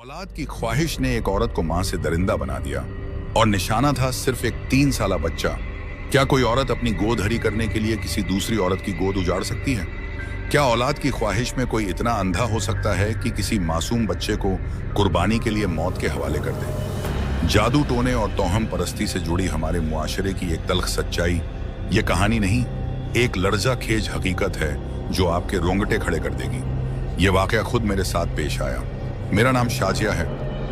औलाद की ख्वाहिश ने एक औरत को मां से दरिंदा बना दिया और निशाना था सिर्फ एक 3 साल बच्चा। क्या कोई औरत अपनी गोद हरी करने के लिए किसी दूसरी औरत की गोद उजाड़ सकती है? क्या औलाद की ख्वाहिश में कोई इतना अंधा हो सकता है कि किसी मासूम बच्चे को कुर्बानी के लिए मौत के हवाले कर दे? जादू टोने और तोहम परस्ती से जुड़ी हमारे मुआशरे की एक तल्ख सच्चाई ये कहानी नहीं, एक लर्जा खेज हकीकत है जो आपके रोंगटे खड़े कर देगी। ये वाकया खुद मेरे साथ पेश आया। मेरा नाम शाजिया है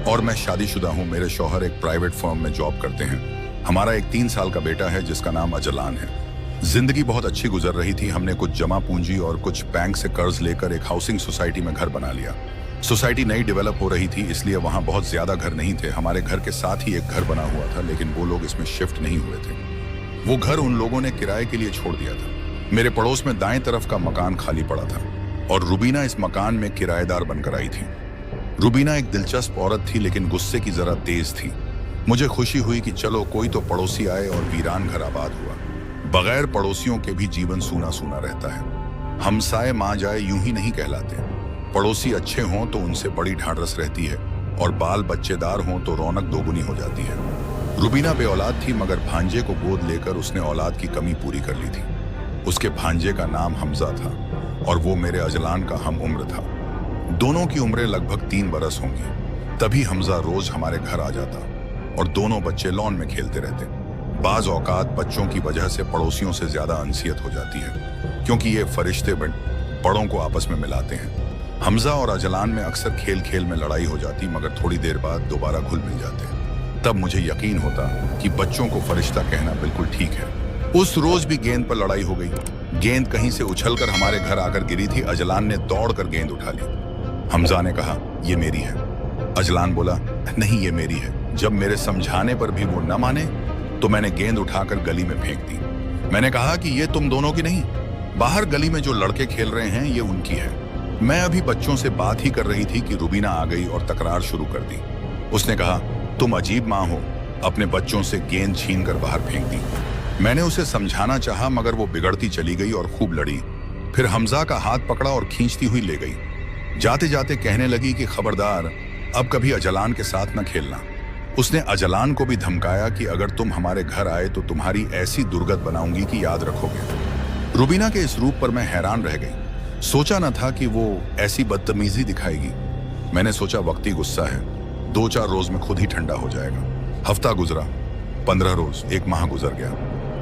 और मैं शादीशुदा हूँ। मेरे शौहर एक प्राइवेट फर्म में जॉब करते हैं। हमारा एक 3 साल का बेटा है जिसका नाम अजलान है। जिंदगी बहुत अच्छी गुजर रही थी। हमने कुछ जमा पूंजी और कुछ बैंक से कर्ज लेकर एक हाउसिंग सोसाइटी में घर बना लिया। सोसाइटी नई डेवलप हो रही थी, इसलिए वहाँ बहुत ज्यादा घर नहीं थे। हमारे घर के साथ ही एक घर बना हुआ था, लेकिन वो लोग इसमें शिफ्ट नहीं हुए थे। वो घर उन लोगों ने किराए के लिए छोड़ दिया था। मेरे पड़ोस में दाएं तरफ का मकान खाली पड़ा था और रुबीना इस मकान में किराएदार बनकर आई थी। रुबीना एक दिलचस्प औरत थी, लेकिन गुस्से की जरा तेज थी। मुझे खुशी हुई कि चलो कोई तो पड़ोसी आए और वीरान घर आबाद हुआ। बगैर पड़ोसियों के भी जीवन सूना सूना रहता है। हमसाए मां जाए यूं ही नहीं कहलाते। पड़ोसी अच्छे हों तो उनसे बड़ी ढांढस रहती है और बाल बच्चेदार हों तो रौनक दोगुनी हो जाती है। रुबीना बेऔलाद थी, मगर भांजे को गोद लेकर उसने औलाद की कमी पूरी कर ली थी। उसके भांजे का नाम हमजा था और वो मेरे अजलान का हम उम्र था। दोनों की उम्रें लगभग 3 बरस होंगी। तभी हमजा रोज हमारे घर आ जाता और दोनों बच्चे लॉन में खेलते रहते। बाज औकात बच्चों की वजह से पड़ोसियों से ज्यादा अनसियत हो जाती है, क्योंकि ये फरिश्ते बड़ों को आपस में मिलाते हैं। हमजा और अजलान में अक्सर खेल खेल में लड़ाई हो जाती, मगर थोड़ी देर बाद दोबारा घुल मिल जाते। तब मुझे यकीन होता कि बच्चों को फरिश्ता कहना बिल्कुल ठीक है। उस रोज भी गेंद पर लड़ाई हो गई। गेंद कहीं से उछलकर हमारे घर आकर गिरी थी। अजलान ने दौड़कर गेंद उठा ली। हमजा ने कहा, ये मेरी है। अजलान बोला, नहीं ये मेरी है। जब मेरे समझाने पर भी वो न माने तो मैंने गेंद उठाकर गली में फेंक दी। मैंने कहा कि ये तुम दोनों की नहीं, बाहर गली में जो लड़के खेल रहे हैं ये उनकी है। मैं अभी बच्चों से बात ही कर रही थी कि रुबीना आ गई और तकरार शुरू कर दी। उसने कहा, तुम अजीब माँ हो, अपने बच्चों से गेंद छीन कर बाहर फेंक दी। मैंने उसे समझाना चाहा, मगर वो बिगड़ती चली गई और खूब लड़ी। फिर हमजा का हाथ पकड़ा और खींचती हुई ले गई। जाते जाते कहने लगी कि खबरदार, अब कभी अजलान के साथ न खेलना। उसने अजलान को भी धमकाया कि अगर तुम हमारे घर आए तो तुम्हारी ऐसी दुर्गत बनाऊंगी कि याद रखोगे। रुबीना के इस रूप पर मैं हैरान रह गई। सोचा न था कि वो ऐसी बदतमीजी दिखाएगी। मैंने सोचा वक्ती गुस्सा है, 2-4 रोज में खुद ही ठंडा हो जाएगा। हफ्ता गुजरा, 15 रोज, 1 माह गुजर गया,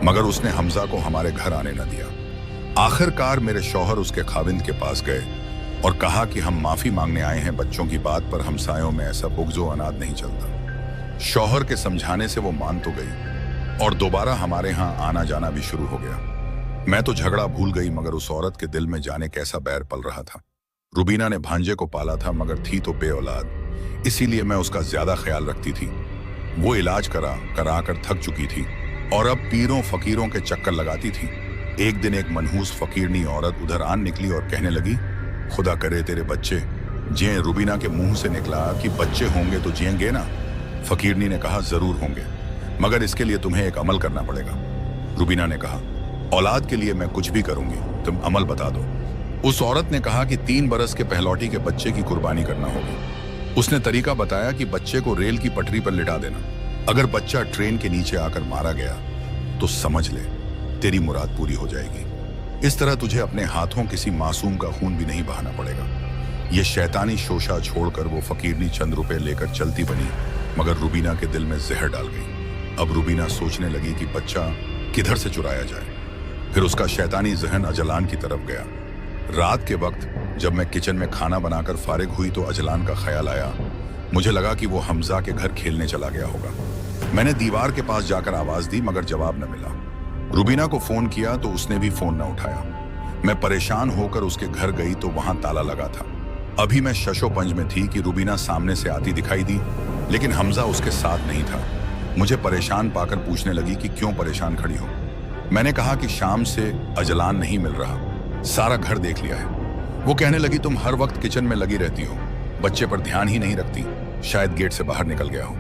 मगर उसने हमजा को हमारे घर आने न दिया। आखिरकार मेरे शौहर उसके खाविंद के पास गए और कहा कि हम माफी मांगने आए हैं। बच्चों की बात पर हमसायों में ऐसा बुग़्ज़ो अनाद नहीं चलता। शौहर के समझाने से वो मान तो गई और दोबारा हमारे यहाँ आना जाना भी शुरू हो गया। मैं तो झगड़ा भूल गई, मगर उस औरत के दिल में जाने कैसा बैर पल रहा था। रुबीना ने भांजे को पाला था, मगर थी तो बेऔलाद, इसीलिए मैं उसका ज्यादा ख्याल रखती थी। वो इलाज करा कर थक चुकी थी और अब पीरों फकीरों के चक्कर लगाती थी। एक दिन एक मनहूस फकीरनी औरत उधर आन निकली और कहने लगी, खुदा करे तेरे बच्चे जिए। रुबीना के मुंह से निकला कि बच्चे होंगे तो जिएंगे ना। फकीरनी ने कहा, जरूर होंगे, मगर इसके लिए तुम्हें एक अमल करना पड़ेगा। रुबीना ने कहा, औलाद के लिए मैं कुछ भी करूंगी, तुम अमल बता दो। उस औरत ने कहा कि 3 बरस के पहलौठी के बच्चे की कुर्बानी करना होगी। उसने तरीका बताया कि बच्चे को रेल की पटरी पर लिटा देना। अगर बच्चा ट्रेन के नीचे आकर मारा गया तो समझ ले तेरी मुराद पूरी हो जाएगी। इस तरह तुझे अपने हाथों किसी मासूम का खून भी नहीं बहाना पड़ेगा। ये शैतानी शोशा छोड़कर वो फकीरनी चंद रुपए लेकर चलती बनी, मगर रुबीना के दिल में जहर डाल गई। अब रुबीना सोचने लगी कि बच्चा किधर से चुराया जाए। फिर उसका शैतानी जहन अजलान की तरफ गया। रात के वक्त जब मैं किचन में खाना बनाकर फारिग हुई तो अजलान का ख्याल आया। मुझे लगा कि वो हमजा के घर खेलने चला गया होगा। मैंने दीवार के पास जाकर आवाज दी, मगर जवाब न मिला। रुबीना को फोन किया तो उसने भी फोन न उठाया। मैं परेशान होकर उसके घर गई तो वहां ताला लगा था। अभी मैं शशोपंज में थी कि रुबीना सामने से आती दिखाई दी, लेकिन हमजा उसके साथ नहीं था। मुझे परेशान पाकर पूछने लगी कि क्यों परेशान खड़ी हो। मैंने कहा कि शाम से अजलान नहीं मिल रहा, सारा घर देख लिया है। वो कहने लगी, तुम हर वक्त किचन में लगी रहती हो, बच्चे पर ध्यान ही नहीं रखती, शायद गेट से बाहर निकल गया हो।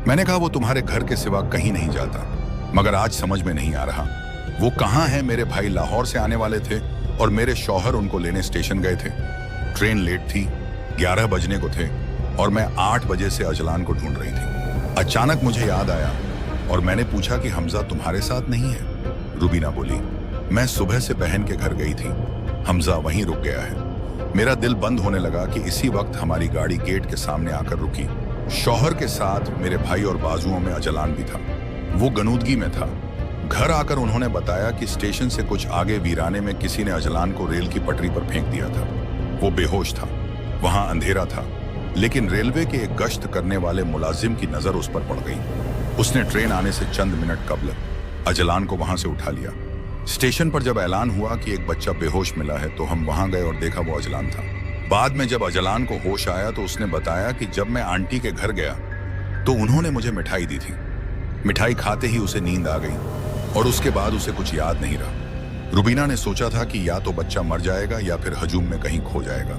मैंने कहा, वो तुम्हारे घर के सिवा कहीं नहीं जाता, मगर आज समझ में नहीं आ रहा वो कहाँ है। मेरे भाई लाहौर से आने वाले थे और मेरे शौहर उनको लेने स्टेशन गए थे। ट्रेन लेट थी, 11 बजने को थे। और मैं 8 बजे से अजलान को ढूंढ रही थी। अचानक मुझे याद आया और मैंने पूछा कि हमजा तुम्हारे साथ नहीं है? रुबीना बोली, मैं सुबह से बहन के घर गई थी, हमजा वहीं रुक गया है। मेरा दिल बंद होने लगा कि इसी वक्त हमारी गाड़ी गेट के सामने आकर रुकी। शौहर के साथ मेरे भाई और बाजुओं में अजलान भी था। वो गनूदगी में था। घर आकर उन्होंने बताया कि स्टेशन से कुछ आगे वीराने में किसी ने अजलान को रेल की पटरी पर फेंक दिया था। वो बेहोश था। वहां अंधेरा था, लेकिन रेलवे के एक गश्त करने वाले मुलाजिम की नजर उस पर पड़ गई। उसने ट्रेन आने से चंद मिनट कबल अजलान को वहां से उठा लिया। स्टेशन पर जब ऐलान हुआ कि एक बच्चा बेहोश मिला है तो हम वहां गए और देखा वो अजलान था। बाद में जब अजलान को होश आया तो उसने बताया कि जब मैं आंटी के घर गया तो उन्होंने मुझे मिठाई दी थी। मिठाई खाते ही उसे नींद आ गई और उसके बाद उसे कुछ याद नहीं रहा। रुबीना ने सोचा था कि या तो बच्चा मर जाएगा या फिर हजूम में कहीं खो जाएगा।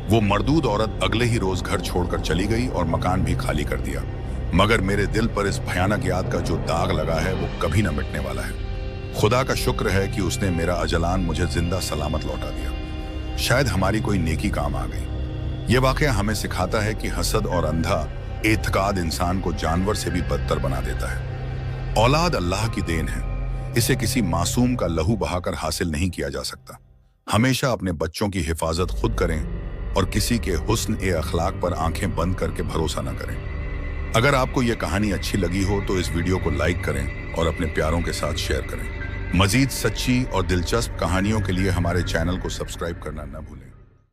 वो मर्दूद औरत अगले ही रोज घर छोड़कर चली गई और मकान भी खाली कर दिया। मगर मेरे दिल पर इस भयानक याद का जो दाग लगा है वो कभी न मिटने वाला है। खुदा का शुक्र है कि उसने मेरा अजलान मुझे जिंदा सलामत लौटा दिया। शायद हमारी कोई नेकी काम आ गई। ये वाकया हमें सिखाता है कि हसद और अंधा एतकाद इंसान को जानवर से भी बदतर बना देता है। औलाद अल्लाह की देन है, इसे किसी मासूम का लहू बहाकर हासिल नहीं किया जा सकता। हमेशा अपने बच्चों की हिफाजत खुद करें और किसी के हुस्न ए अखलाक पर आंखें बंद करके भरोसा न करें। अगर आपको यह कहानी अच्छी लगी हो तो इस वीडियो को लाइक करें और अपने प्यारों के साथ शेयर करें। मजीद सच्ची और दिलचस्प कहानियों के लिए हमारे चैनल को सब्सक्राइब करना न भूलें।